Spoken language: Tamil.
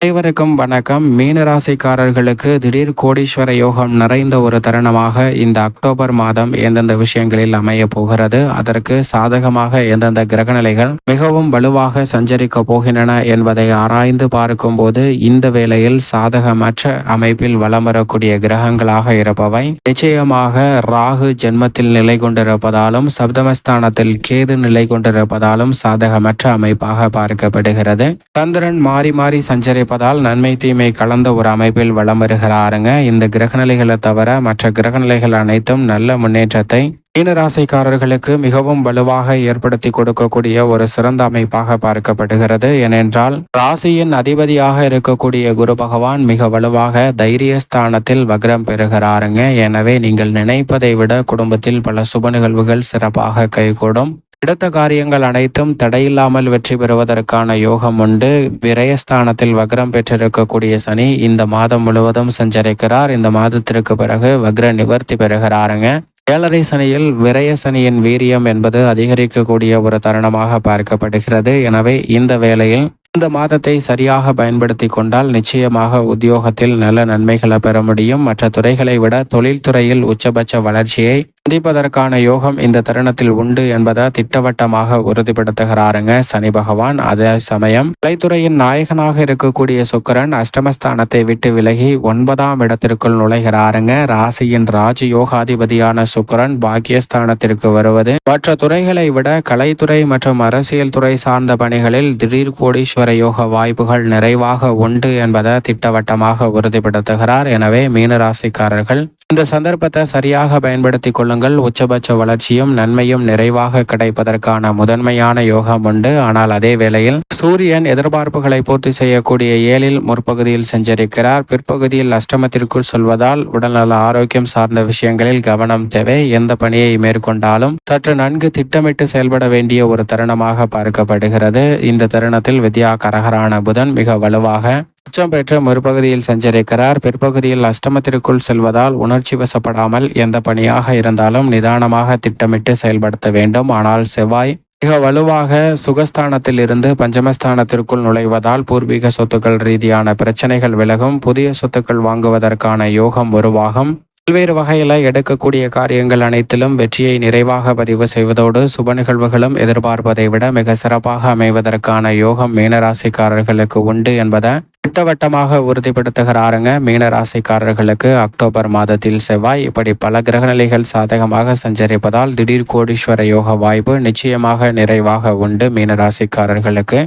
அனைவருக்கும் வணக்கம். மீனராசிக்காரர்களுக்கு திடீர் கோடீஸ்வர யோகம் நிறைந்த ஒரு தருணமாக இந்த அக்டோபர் மாதம் எந்தெந்த விஷயங்களில் அமைய போகிறது, அதற்கு சாதகமாக எந்தெந்த கிரகநிலைகள் மிகவும் வலுவாக சஞ்சரிக்க போகின்றன என்பதை ஆராய்ந்து பார்க்கும்போது இந்த வேளையில் சாதகமற்ற அமைப்பில் வலம் வரக்கூடிய கிரகங்களாக இருப்பவை நிச்சயமாக ராகு ஜென்மத்தில் நிலை கொண்டிருப்பதாலும் சப்தமஸ்தானத்தில் கேது நிலை கொண்டிருப்பதாலும் சாதகமற்ற அமைப்பாக பார்க்கப்படுகிறது. சந்திரன் மாறி மாறி சஞ்சரி நன்மை தீமை கலந்த ஒரு அமைப்பில் வலம் வருகிறாருங்க. இந்த கிரகநிலைகளை தவிர மற்ற கிரகநிலைகள் அனைத்தும் நல்ல முன்னேற்றத்தை மீனராசிக்காரர்களுக்கு மிகவும் வலுவாக ஏற்படுத்தி கொடுக்கக்கூடிய ஒரு சிறந்த அமைப்பாக பார்க்கப்படுகிறது. ஏனென்றால் ராசியின் அதிபதியாக இருக்கக்கூடிய குரு பகவான் மிக வலுவாக தைரியஸ்தானத்தில் வக்ரம் பெறுகிறாருங்க. எனவே நீங்கள் நினைப்பதை விட குடும்பத்தில் பல சுப நிகழ்வுகள் சிறப்பாக கைகூடும். எடுத்த காரியங்கள் அனைத்தும் தடையில்லாமல் வெற்றி பெறுவதற்கான யோகம் உண்டு. விரயஸ்தானத்தில் வக்ரம் பெற்றிருக்கக்கூடிய சனி இந்த மாதம் முழுவதும் சஞ்சரிக்கிறார். இந்த மாதத்திற்கு பிறகு வக்ர நிவர்த்தி பெறுகிறாருங்க. ஏழரை சனியில் விரய சனியின் வீரியம் என்பது அதிகரிக்கக்கூடிய ஒரு தருணமாக பார்க்கப்படுகிறது. எனவே இந்த வேளையில் இந்த மாதத்தை சரியாக பயன்படுத்தி கொண்டால் நிச்சயமாக உத்தியோகத்தில் நல்ல நன்மைகளை பெற முடியும். மற்ற துறைகளை விட தொழில்துறையில் உச்சபட்ச வளர்ச்சியை சந்திப்பதற்கான யோகம் இந்த தருணத்தில் உண்டு என்பதை திட்டவட்டமாக உறுதிப்படுத்துகிறாருங்க சனி பகவான். அதே சமயம் கலைத்துறையின் நாயகனாக இருக்கக்கூடிய சுக்கிரன் அஷ்டமஸ்தானத்தை விட்டு விலகி 9ஆம் இடத்திற்குள் நுழைகிறாருங்க. ராசியின் ராஜயோகாதிபதியான சுக்கிரன் பாக்கியஸ்தானத்திற்கு வருவது மற்ற துறைகளை விட கலைத்துறை மற்றும் அரசியல் துறை சார்ந்த பணிகளில் திடீர் கோடீஸ்வர யோக வாய்ப்புகள் நிறைவாக உண்டு என்பதை திட்டவட்டமாக உறுதிப்படுத்துகிறார். எனவே மீனராசிக்காரர்கள் இந்த சந்தர்ப்பத்தை சரியாக பயன்படுத்திக் கொள்ளுங்கள். உச்சபட்ச வளர்ச்சியும் நன்மையும் நிறைவாக கிடைப்பதற்கான முதன்மையான யோகம் உண்டு. ஆனால் அதே வேளையில் சூரியன் எதிர்பார்ப்புகளை பூர்த்தி செய்யக்கூடிய 7ல் முற்பகுதியில் சஞ்சரிக்கிறார். பிற்பகுதியில் அஷ்டமத்திற்குள் சொல்வதால் உடல்நல ஆரோக்கியம் சார்ந்த விஷயங்களில் கவனம் தேவை. எந்த பணியை மேற்கொண்டாலும் சற்று நன்கு திட்டமிட்டு செயல்பட வேண்டிய ஒரு தருணமாக பார்க்கப்படுகிறது. இந்த தருணத்தில் வித்யாகரகரான புதன் மிக வலுவாக உச்சம் பெற்ற முற்பகுதியில் சஞ்சரிக்கிறார். பிற்பகுதியில் அஷ்டமத்திற்குள் செல்வதால் உணர்ச்சி வசப்படாமல் எந்த பணியாக இருந்தாலும் நிதானமாக திட்டமிட்டு செயல்படுத்த வேண்டும். ஆனால் செவ்வாய் மிக வலுவாக சுகஸ்தானத்தில் இருந்து பஞ்சமஸ்தானத்திற்குள் நுழைவதால் பூர்வீக சொத்துக்கள் ரீதியான பிரச்சனைகள் விலகும். புதிய சொத்துக்கள் வாங்குவதற்கான யோகம் உருவாகும். பல்வேறு வகையில் எடுக்கக்கூடிய காரியங்கள் அனைத்திலும் வெற்றியை நிறைவாக பதிவு செய்வதோடு சுப நிகழ்வுகளும் எதிர்பார்ப்பதை விட மிக சிறப்பாக அமைவதற்கான யோகம் மீனராசிக்காரர்களுக்கு உண்டு என்பதை திட்டவட்டமாக உறுதிப்படுத்துகிறாருங்க. மீனராசிக்காரர்களுக்கு அக்டோபர் மாதத்தில் செவ்வாய் இப்படி பல கிரகநிலைகள் சாதகமாக சஞ்சரிப்பதால் திடீர் கோடீஸ்வர யோக வாய்ப்பு நிச்சயமாக நிறைவாக உண்டு மீனராசிக்காரர்களுக்கு.